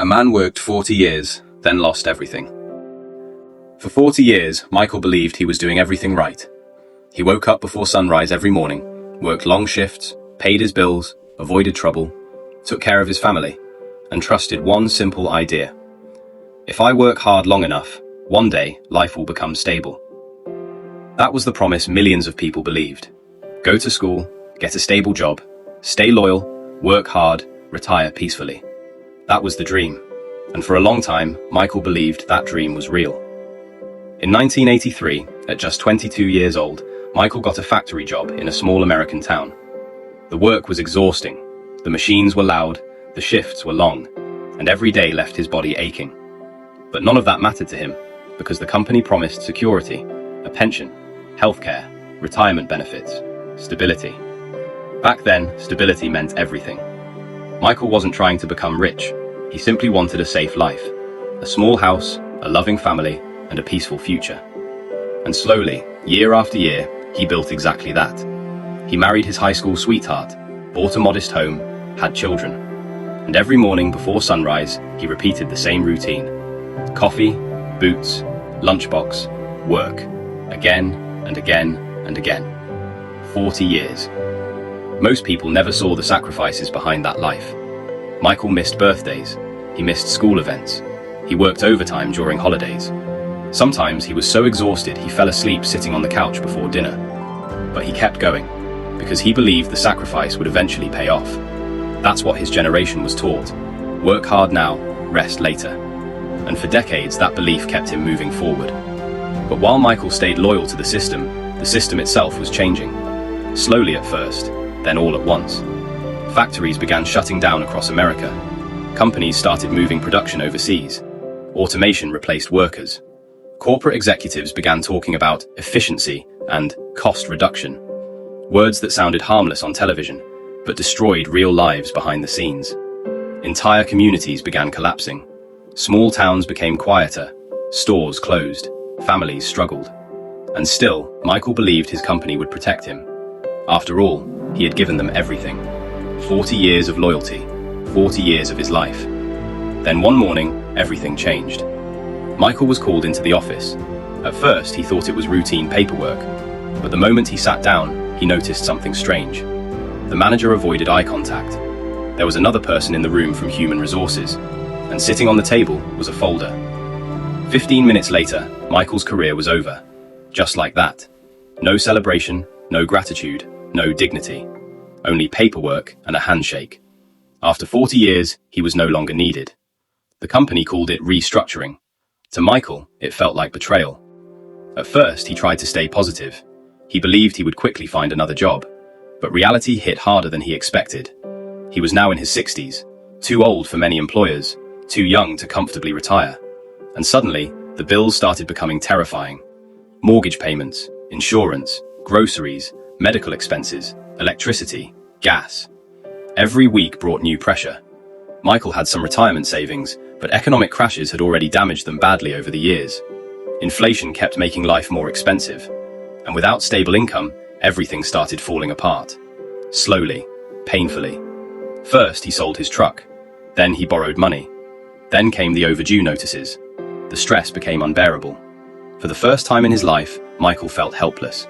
A man worked 40 years, then lost everything. For 40 years, Michael believed he was doing everything right. He woke up before sunrise every morning, worked long shifts, paid his bills, avoided trouble, took care of his family, and trusted one simple idea. If I work hard long enough, one day life will become stable. That was the promise millions of people believed. Go to school, get a stable job, stay loyal, work hard, retire peacefully. That was the dream, and for a long time, Michael believed that dream was real. In 1983, at just 22 years old, Michael got a factory job in a small American town. The work was exhausting, the machines were loud, the shifts were long, and every day left his body aching. But none of that mattered to him, because the company promised security, a pension, healthcare, retirement benefits, stability. Back then, stability meant everything. Michael wasn't trying to become rich. He simply wanted a safe life, a small house, a loving family, and a peaceful future. And slowly, year after year, he built exactly that. He married his high school sweetheart, bought a modest home, had children. And every morning before sunrise, he repeated the same routine. Coffee, boots, lunchbox, work. Again and again and again. 40 years. Most people never saw the sacrifices behind that life. Michael missed birthdays. He missed school events. He worked overtime during holidays. Sometimes he was so exhausted he fell asleep sitting on the couch before dinner. But he kept going, because he believed the sacrifice would eventually pay off. That's what his generation was taught. Work hard now, rest later. And for decades that belief kept him moving forward. But while Michael stayed loyal to the system itself was changing. Slowly at first, then all at once. Factories began shutting down across America. Companies started moving production overseas. Automation replaced workers. Corporate executives began talking about efficiency and cost reduction. Words that sounded harmless on television, but destroyed real lives behind the scenes. Entire communities began collapsing. Small towns became quieter. Stores closed. Families struggled. And still, Michael believed his company would protect him. After all, he had given them everything. 40 years of loyalty, 40 years of his life. Then one morning, everything changed. Michael was called into the office. At first, he thought it was routine paperwork, but the moment he sat down, he noticed something strange. The manager avoided eye contact. There was another person in the room from Human Resources, and sitting on the table was a folder. 15 minutes later, Michael's career was over. Just like that. No celebration, no gratitude, no dignity. Only paperwork and a handshake. After 40 years, he was no longer needed. The company called it restructuring. To Michael, it felt like betrayal. At first, he tried to stay positive. He believed he would quickly find another job. But reality hit harder than he expected. He was now in his 60s, too old for many employers, too young to comfortably retire. And suddenly, the bills started becoming terrifying. Mortgage payments, insurance, groceries, medical expenses, electricity, gas. Every week brought new pressure. Michael had some retirement savings, but economic crashes had already damaged them badly over the years. Inflation kept making life more expensive. And without stable income, everything started falling apart. Slowly, painfully. First, he sold his truck. Then he borrowed money. Then came the overdue notices. The stress became unbearable. For the first time in his life, Michael felt helpless.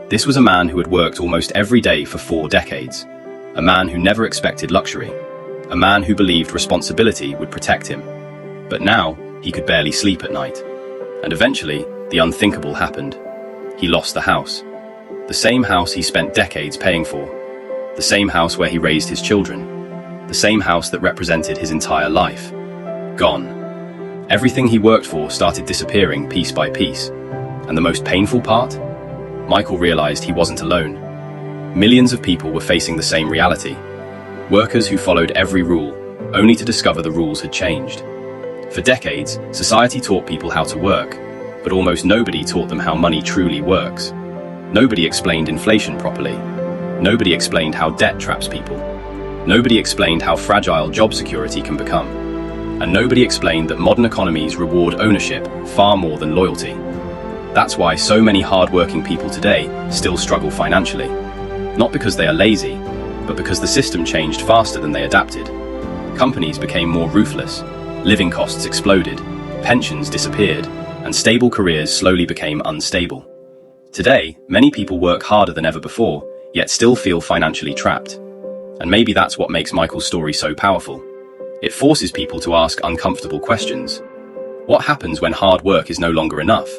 This was a man who had worked almost every day for 4 decades. A man who never expected luxury. A man who believed responsibility would protect him. But now, he could barely sleep at night. And eventually, the unthinkable happened. He lost the house. The same house he spent decades paying for. The same house where he raised his children. The same house that represented his entire life. Gone. Everything he worked for started disappearing piece by piece. And the most painful part? Michael realized he wasn't alone. Millions of people were facing the same reality. Workers who followed every rule, only to discover the rules had changed. For decades, society taught people how to work, but almost nobody taught them how money truly works. Nobody explained inflation properly. Nobody explained how debt traps people. Nobody explained how fragile job security can become. And nobody explained that modern economies reward ownership far more than loyalty. That's why so many hard-working people today still struggle financially. Not because they are lazy, but because the system changed faster than they adapted. Companies became more ruthless. Living costs exploded, pensions disappeared, and stable careers slowly became unstable. Today, many people work harder than ever before, yet still feel financially trapped. And maybe that's what makes Michael's story so powerful. It forces people to ask uncomfortable questions. What happens when hard work is no longer enough?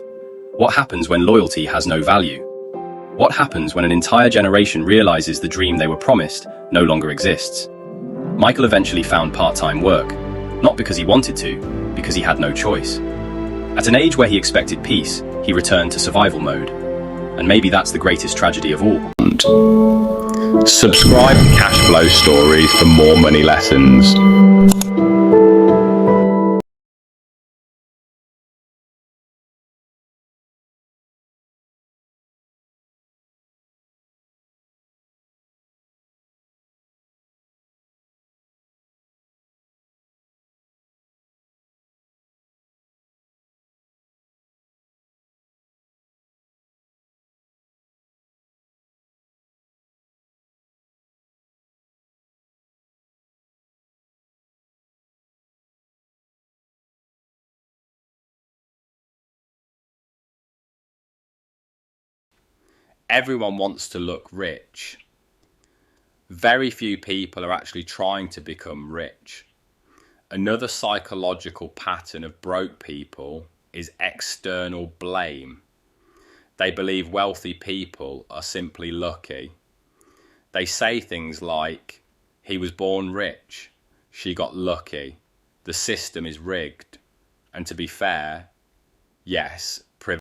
What happens when loyalty has no value? What happens when an entire generation realizes the dream they were promised no longer exists? Michael eventually found part-time work, not because he wanted to, because he had no choice. At an age where he expected peace, he returned to survival mode. And maybe that's the greatest tragedy of all. Subscribe to Cash Flow Stories for more money lessons. Everyone wants to look rich. Very few people are actually trying to become rich. Another psychological pattern of broke people is external blame. They believe wealthy people are simply lucky. They say things like, he was born rich, she got lucky, the system is rigged. And to be fair, yes,